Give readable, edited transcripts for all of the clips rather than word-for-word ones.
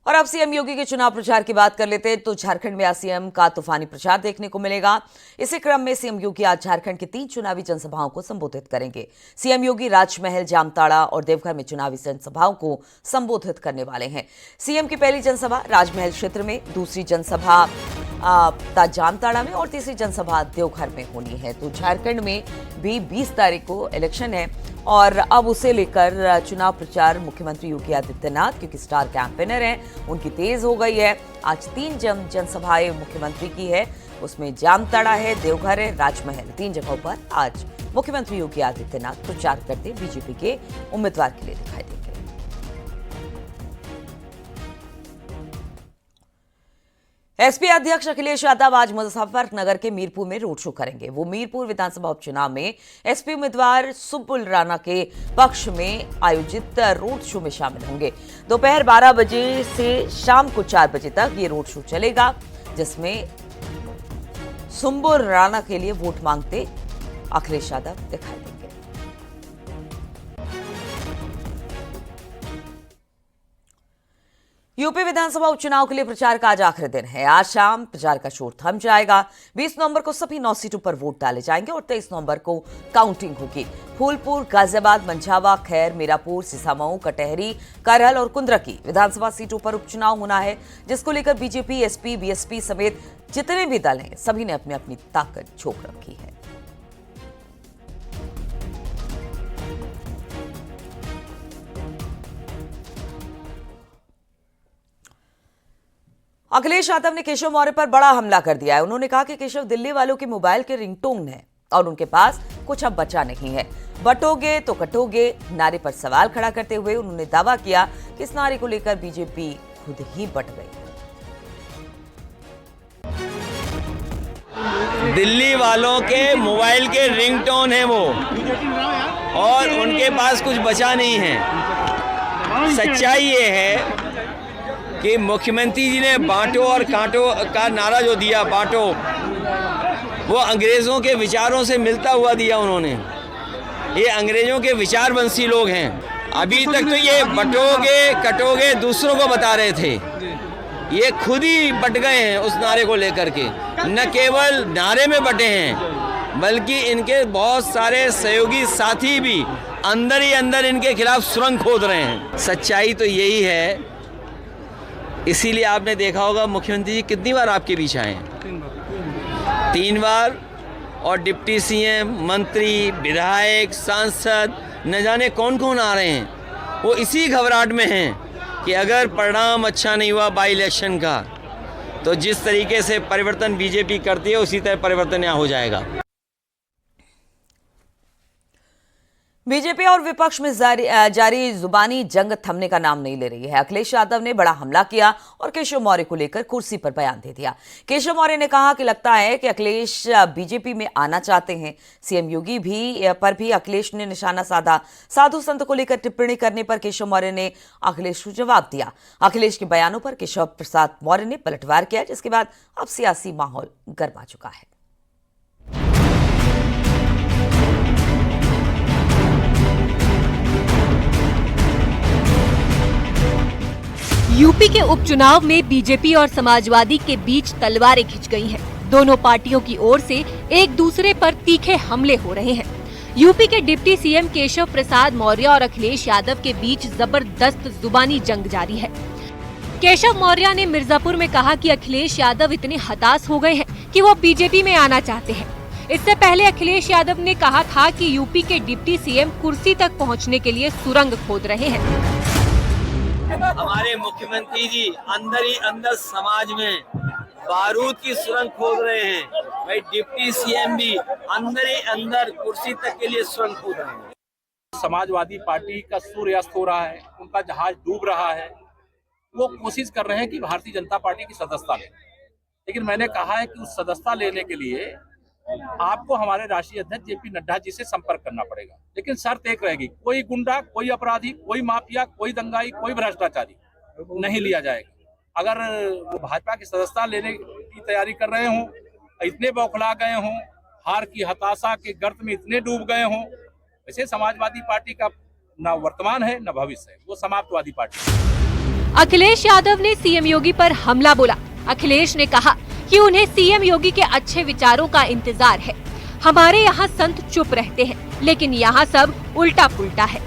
और अब सीएम योगी के चुनाव प्रचार की बात कर लेते हैं तो झारखंड में आज सीएम का तूफानी प्रचार देखने को मिलेगा। इसी क्रम में सीएम योगी आज झारखंड की 3 चुनावी जनसभाओं को संबोधित करेंगे। सीएम योगी राजमहल, जामताड़ा और देवघर में चुनावी जनसभाओं को संबोधित करने वाले हैं। सीएम की पहली जनसभा राजमहल क्षेत्र में, दूसरी जनसभा जामताड़ा में और तीसरी जनसभा देवघर में होनी है। तो झारखंड में भी 20 तारीख को इलेक्शन है और अब उसे लेकर चुनाव प्रचार मुख्यमंत्री योगी आदित्यनाथ, क्योंकि स्टार कैंपेनर हैं, उनकी तेज हो गई है। आज 3 जनसभाएं मुख्यमंत्री की है, उसमें जामताड़ा है, देवघर है, राजमहल। 3 जगहों पर आज मुख्यमंत्री योगी आदित्यनाथ प्रचार करते बीजेपी के उम्मीदवार के लिए दिखाई देंगे। एसपी अध्यक्ष अखिलेश यादव आज मुजफ्फरनगर के मीरपुर में रोड शो करेंगे। वो मीरपुर विधानसभा उपचुनाव में एसपी उम्मीदवार सुब्बुल राणा के पक्ष में आयोजित रोड शो में शामिल होंगे। दोपहर 12 बजे से शाम को 4 बजे तक ये रोड शो चलेगा, जिसमें सुब्बुल राणा के लिए वोट मांगते अखिलेश यादव दिखाई देंगे। यूपी विधानसभा उपचुनाव के लिए प्रचार का आज आखिरी दिन है। आज शाम प्रचार का शोर थम जाएगा। 20 नवंबर को सभी 9 सीटों पर वोट डाले जाएंगे और 23 नवंबर को काउंटिंग होगी। फूलपुर, गाजियाबाद, मंझावा, खैर, मीरापुर, सिसामऊ, कटहरी, करहल और कुंद्रकी विधानसभा सीटों पर उपचुनाव होना है, जिसको लेकर बीजेपी, एसपी, बीएसपी समेत जितने भी दल हैं, सभी ने अपनी अपनी ताकत झोंक रखी है। अखिलेश यादव ने केशव मौर्य पर बड़ा हमला कर दिया है। उन्होंने कहा कि केशव दिल्ली वालों के मोबाइल के रिंगटोन है और उनके पास कुछ अब बचा नहीं है। बटोगे तो कटोगे नारे पर सवाल खड़ा करते हुए उन्होंने दावा किया कि इस नारे को लेकर बीजेपी खुद ही बट गई। दिल्ली वालों के मोबाइल के रिंगटोन है वो, और उनके पास कुछ बचा नहीं है। सच्चाई ये है कि मुख्यमंत्री जी ने बांटो और कांटो का नारा जो दिया, बांटो, वो अंग्रेज़ों के विचारों से मिलता हुआ दिया उन्होंने। ये अंग्रेज़ों के विचारवंशी लोग हैं। अभी तक तो ये बटोगे कटोगे दूसरों को बता रहे थे, ये खुद ही बट गए हैं उस नारे को लेकर के। न केवल नारे में बटे हैं, बल्कि इनके बहुत सारे सहयोगी साथी भी अंदर ही अंदर इनके खिलाफ सुरंग खोद रहे हैं। सच्चाई तो यही है, इसीलिए आपने देखा होगा मुख्यमंत्री जी कितनी बार आपके बीच आए हैं, 3 बार, और डिप्टी सीएम, मंत्री, विधायक, सांसद, न जाने कौन कौन आ रहे हैं। वो इसी घबराहट में हैं कि अगर परिणाम अच्छा नहीं हुआ बाई इलेक्शन का, तो जिस तरीके से परिवर्तन बीजेपी करती है उसी तरह परिवर्तन यहाँ हो जाएगा। बीजेपी और विपक्ष में जारी जुबानी जंग थमने का नाम नहीं ले रही है। अखिलेश यादव ने बड़ा हमला किया और केशव मौर्य को लेकर कुर्सी पर बयान दे दिया। केशव मौर्य ने कहा कि लगता है कि अखिलेश बीजेपी में आना चाहते हैं। सीएम योगी पर भी अखिलेश ने निशाना साधा। साधु संत को लेकर टिप्पणी करने पर केशव मौर्य ने अखिलेश को जवाब दिया। अखिलेश के बयानों पर केशव प्रसाद मौर्य ने पलटवार किया, जिसके बाद अब सियासी माहौल गर्मा चुका है। यूपी के उपचुनाव में बीजेपी और समाजवादी के बीच तलवारें खिंच गई हैं। दोनों पार्टियों की ओर से एक दूसरे पर तीखे हमले हो रहे हैं। यूपी के डिप्टी सीएम केशव प्रसाद मौर्य और अखिलेश यादव के बीच जबरदस्त जुबानी जंग जारी है। केशव मौर्य ने मिर्जापुर में कहा कि अखिलेश यादव इतने हताश हो गए हैं कि वो बीजेपी में आना चाहते हैं। इससे पहले अखिलेश यादव ने कहा था कि यूपी के डिप्टी सीएम कुर्सी तक पहुँचने के लिए सुरंग खोद रहे हैं। हमारे मुख्यमंत्री जी अंदर ही अंदर समाज में बारूद की सुरंग खोद रहे हैं। भाई डिप्टी सीएम भी अंदर ही अंदर कुर्सी तक के लिए सुरंग खोद रहे हैं। समाजवादी पार्टी का सूर्यास्त हो रहा है, उनका जहाज डूब रहा है। वो कोशिश कर रहे हैं कि भारतीय जनता पार्टी की सदस्यता लें, लेकिन मैंने कहा है कि उस सदस्यता लेने के लिए आपको हमारे राष्ट्रीय अध्यक्ष जेपी नड्डा जी से संपर्क करना पड़ेगा। लेकिन शर्त एक रहेगी, कोई गुंडा, कोई अपराधी, कोई माफिया, कोई दंगाई, कोई भ्रष्टाचारी नहीं लिया जाएगा। अगर वो भाजपा की सदस्यता लेने की तैयारी कर रहे हों, इतने बौखला गए हों, हार की हताशा के गर्त में इतने डूब गए हों, वैसे समाजवादी पार्टी का न वर्तमान है न भविष्य है, वो समाप्तवादी पार्टी है। अखिलेश यादव ने सीएम योगी पर हमला बोला। अखिलेश ने कहा कि उन्हें सीएम योगी के अच्छे विचारों का इंतजार है। हमारे यहाँ संत चुप रहते हैं, लेकिन यहाँ सब उल्टा पुल्टा है।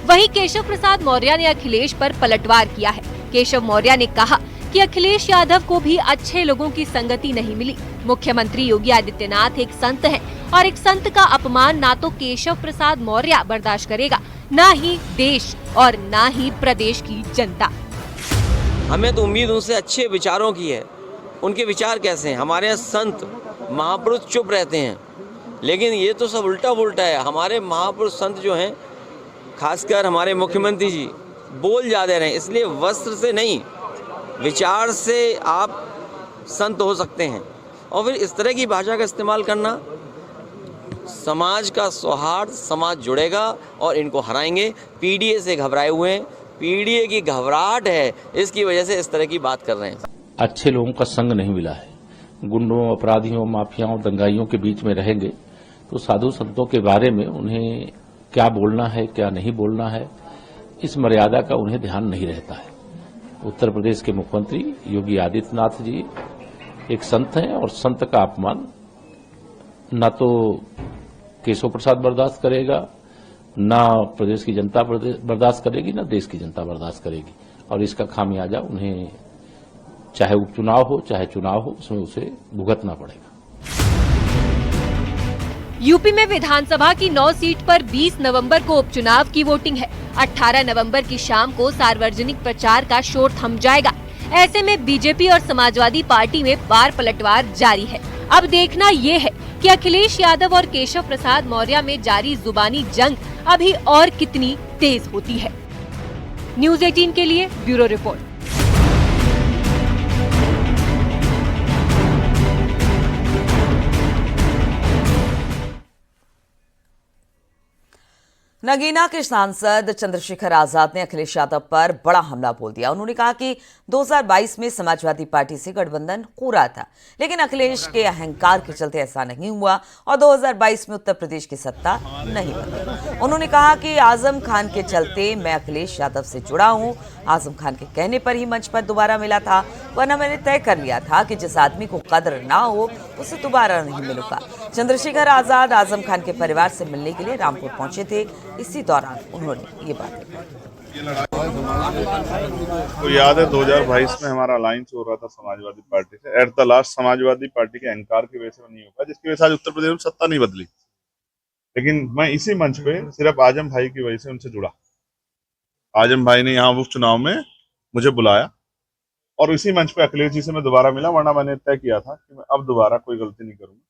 वहीं केशव प्रसाद मौर्य ने अखिलेश पर पलटवार किया है। केशव मौर्य ने कहा कि अखिलेश यादव को भी अच्छे लोगों की संगति नहीं मिली। मुख्यमंत्री योगी आदित्यनाथ एक संत हैं और एक संत का अपमान ना तो केशव प्रसाद मौर्य बर्दाश्त करेगा, ना ही देश और ना ही प्रदेश की जनता। हमें तो उम्मीद उनसे अच्छे विचारों की है। उनके विचार कैसे हैं? हमारे यहाँ संत महापुरुष चुप रहते हैं, लेकिन ये तो सब उल्टा पुल्टा है। हमारे महापुरुष संत जो हैं, खासकर हमारे मुख्यमंत्री जी, बोल ज़्यादा रहे हैं। इसलिए वस्त्र से नहीं, विचार से आप संत हो सकते हैं। और फिर इस तरह की भाषा का इस्तेमाल करना, समाज का सौहार्द, समाज जुड़ेगा और इनको हराएंगे। पीडीए से घबराए हुए हैं, पीडीए की घबराहट है, इसकी वजह से इस तरह की बात कर रहे हैं। अच्छे लोगों का संग नहीं मिला है। गुंडों, अपराधियों, माफियाओं, दंगाइयों के बीच में रहेंगे तो साधु संतों के बारे में उन्हें क्या बोलना है, क्या नहीं बोलना है, इस मर्यादा का उन्हें ध्यान नहीं रहता है। उत्तर प्रदेश के मुख्यमंत्री योगी आदित्यनाथ जी एक संत हैं और संत का अपमान न तो केशव प्रसाद बर्दाश्त करेगा, न प्रदेश की जनता बर्दाश्त करेगी, न देश की जनता बर्दाश्त करेगी। और इसका खामियाजा उन्हें चाहे उपचुनाव हो चाहे चुनाव हो, उसमें उसे भुगतना पड़ेगा। यूपी में विधानसभा की 9 सीट पर 20 नवंबर को उपचुनाव की वोटिंग है। 18 नवंबर की शाम को सार्वजनिक प्रचार का शोर थम जाएगा। ऐसे में बीजेपी और समाजवादी पार्टी में बार पलटवार जारी है। अब देखना ये है कि अखिलेश यादव और केशव प्रसाद मौर्य में जारी जुबानी जंग अभी और कितनी तेज होती है। न्यूज़ 18 के लिए ब्यूरो रिपोर्ट। नगीना के सांसद चंद्रशेखर आजाद ने अखिलेश यादव पर बड़ा हमला बोल दिया। उन्होंने कहा कि 2022 में समाजवादी पार्टी से गठबंधन हो रहा था, लेकिन अखिलेश के अहंकार के चलते ऐसा नहीं हुआ और 2022 में उत्तर प्रदेश की सत्ता नहीं बनी। उन्होंने कहा कि आजम खान के चलते मैं अखिलेश यादव से जुड़ा हूं। आजम खान के कहने पर ही मंच पर दोबारा मिला था, वरना मैंने तय कर लिया था कि जिस आदमी को कद्र ना हो उसे दोबारा नहीं मिलूंगा। चंद्रशेखर आजाद आजम खान के परिवार से मिलने के लिए रामपुर पहुंचे थे। इसी दौरान उन्होंने ये बातें कही। तो याद है 2022 में हमारा अलायंस हो रहा था समाजवादी पार्टी से। At the last Samajwadi party के अहंकार की वजह से नहीं होगा, जिसकी वजह से आज उत्तर प्रदेश में सत्ता नहीं बदली। लेकिन मैं इसी मंच पे सिर्फ आजम भाई की वजह से उनसे जुड़ा। आजम भाई ने यहाँ उपचुनाव में मुझे बुलाया और इसी मंच पे अखिलेश जी से मैं दोबारा मिला, वरना मैंने तय किया था कि मैं अब दोबारा कोई गलती नहीं करूंगा।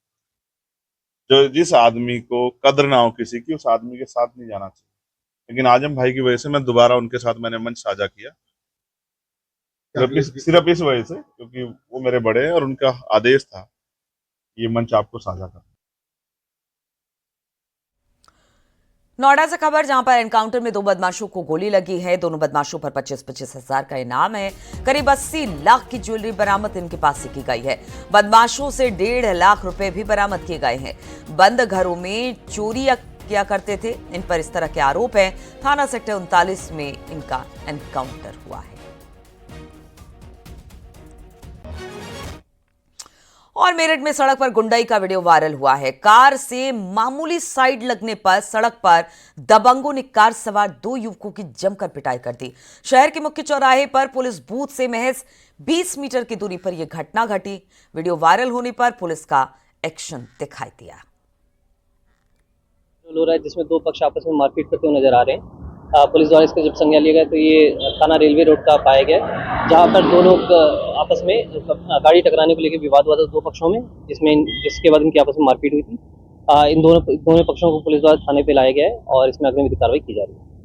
जो जिस आदमी को कद्र ना हो किसी की, उस आदमी के साथ नहीं जाना चाहिए। लेकिन आजम भाई की वजह से मैं दोबारा उनके साथ मैंने मंच साझा किया, सिर्फ इस वजह से क्योंकि वो मेरे बड़े हैं और उनका आदेश था ये मंच आपको साझा करना। नोएडा से खबर, जहां पर एनकाउंटर में 2 बदमाशों को गोली लगी है। दोनों बदमाशों पर 25-25 हजार का इनाम है। करीब 80 लाख की ज्वेलरी बरामद इनके पास से की गई है। बदमाशों से 1.5 लाख रुपए भी बरामद किए गए हैं। बंद घरों में चोरी किया करते थे, इन पर इस तरह के आरोप हैं। थाना सेक्टर 39 में इनका एनकाउंटर हुआ है। और मेरठ में सड़क पर गुंडाई का वीडियो वायरल हुआ है। कार से मामूली साइड लगने पर सड़क पर दबंगों ने कार सवार 2 युवकों की जमकर पिटाई कर दी। शहर के मुख्य चौराहे पर पुलिस बूथ से महज 20 मीटर की दूरी पर यह घटना घटी। वीडियो वायरल होने पर पुलिस का एक्शन दिखाई दिया। हो रहा है जिसमें 2 पक्ष आपस में मारपीट करते हुए नजर आ रहे हैं। पुलिस द्वारा इसका जब संज्ञान लिया गया तो ये थाना रेलवे रोड का पाया गया, जहां पर 2 लोग आपस में गाड़ी टकराने को लेकर विवाद हुआ था 2 पक्षों में, जिसके बाद इनकी आपस में मारपीट हुई थी। इन दोनों पक्षों को पुलिस द्वारा थाने पे लाया गया है और इसमें अग्रिम कार्रवाई की जा रही है।